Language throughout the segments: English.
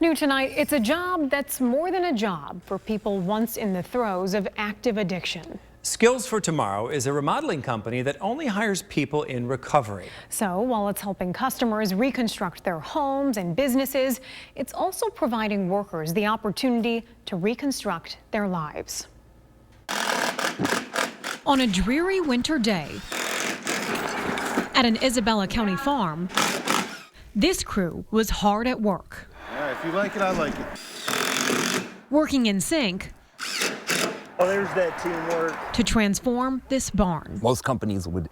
New tonight, it's a job that's more than a job for people once in the throes of active addiction. Skills for Tomorrow is a remodeling company that only hires people in recovery. So while it's helping customers reconstruct their homes and businesses, it's also providing workers the opportunity to reconstruct their lives. On a dreary winter day at an Isabella County farm, this crew was hard at work. Yeah, if you like it, I like it. Working in sync. Oh, there's that teamwork. To transform this barn. Most companies would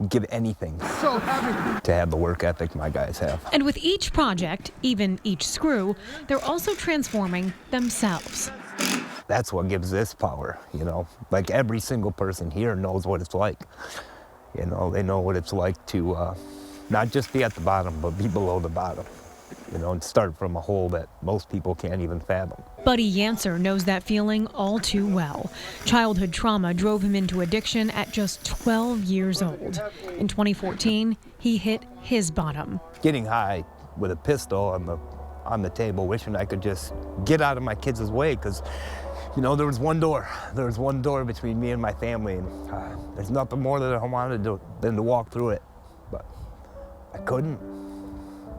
give anything So heavy to have the work ethic my guys have. And with each project, even each screw, they're also transforming themselves. That's what gives this power, you know. Like every single person here knows what it's like. You know, they know what it's like to not just be at the bottom, but be below the bottom. You know, and start from a hole that most people can't even fathom. Buddy Yancer knows that feeling all too well. Childhood trauma drove him into addiction at just 12 years old. In 2014, he hit his bottom. Getting high with a pistol on the table, wishing I could just get out of my kids' way, because, you know, there was one door. There was one door between me and my family, and there's nothing more that I wanted than to walk through it, but I couldn't.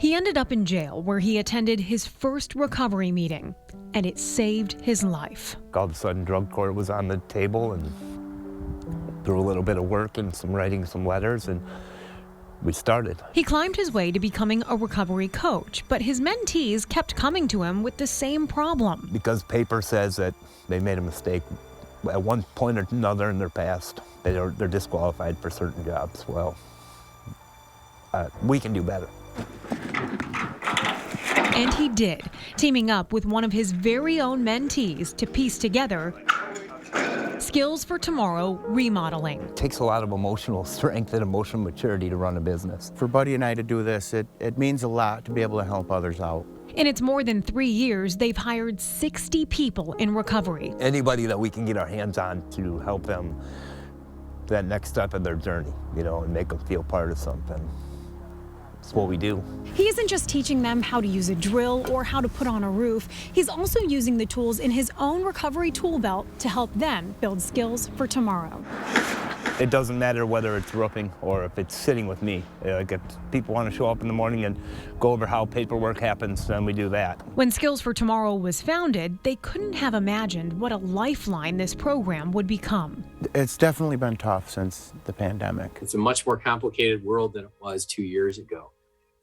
He ended up in jail, where he attended his first recovery meeting, and it saved his life. All of a sudden, drug court was on the table, and through a little bit of work and some writing some letters, and we started. He climbed his way to becoming a recovery coach, but his mentees kept coming to him with the same problem. Because paper says that they made a mistake at one point or another in their past, they're disqualified for certain jobs. Well, we can do better. And he did, teaming up with one of his very own mentees to piece together Skills for Tomorrow remodeling. It takes a lot of emotional strength and emotional maturity to run a business. For Buddy and I to do this, it means a lot to be able to help others out. In its more than 3 years, they've hired 60 people in recovery. Anybody that we can get our hands on to help them that next step in their journey, you know, and make them feel part of something. It's what we do. He isn't just teaching them how to use a drill or how to put on a roof. He's also using the tools in his own recovery tool belt to help them build skills for tomorrow. It doesn't matter whether it's roofing or if it's sitting with me. Like if people want to show up in the morning and go over how paperwork happens, then we do that. When Skills for Tomorrow was founded, they couldn't have imagined what a lifeline this program would become. It's definitely been tough since the pandemic. It's a much more complicated world than it was 2 years ago.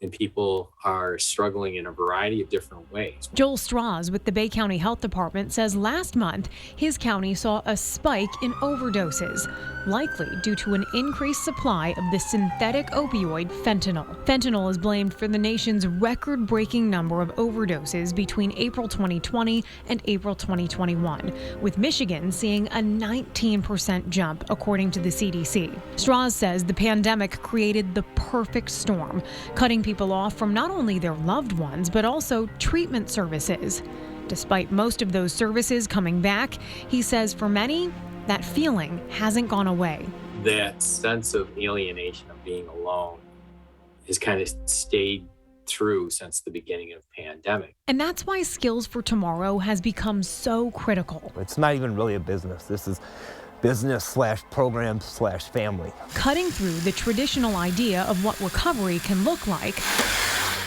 And people are struggling in a variety of different ways. Joel Strauss with the Bay County Health Department says last month his county saw a spike in overdoses, likely due to an increased supply of the synthetic opioid fentanyl. Fentanyl is blamed for the nation's record-breaking number of overdoses between April 2020 and April 2021, with Michigan seeing a 19% jump, according to the CDC. Strauss says the pandemic created the perfect storm, cutting people off from not only their loved ones, but also treatment services. Despite most of those services coming back, he says for many, that feeling hasn't gone away. That sense of alienation of being alone has kind of stayed through since the beginning of the pandemic. And that's why Skills for Tomorrow has become so critical. It's not even really a business. This is business/program/family. Cutting through the traditional idea of what recovery can look like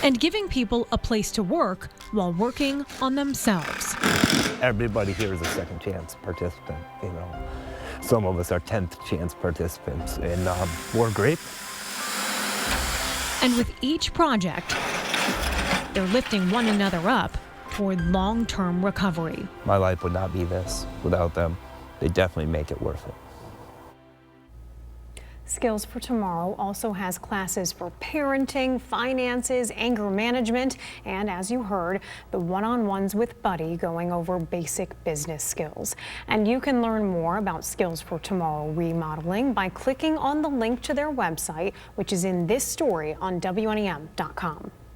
and giving people a place to work while working on themselves. Everybody here is a second chance participant, you know. Some of us are 10th chance participants, and we're great. And with each project, they're lifting one another up for long-term recovery. My life would not be this without them. They definitely make it worth it. Skills for Tomorrow also has classes for parenting, finances, anger management, and as you heard, the one-on-ones with Buddy going over basic business skills. And you can learn more about Skills for Tomorrow remodeling by clicking on the link to their website, which is in this story on WNEM.com.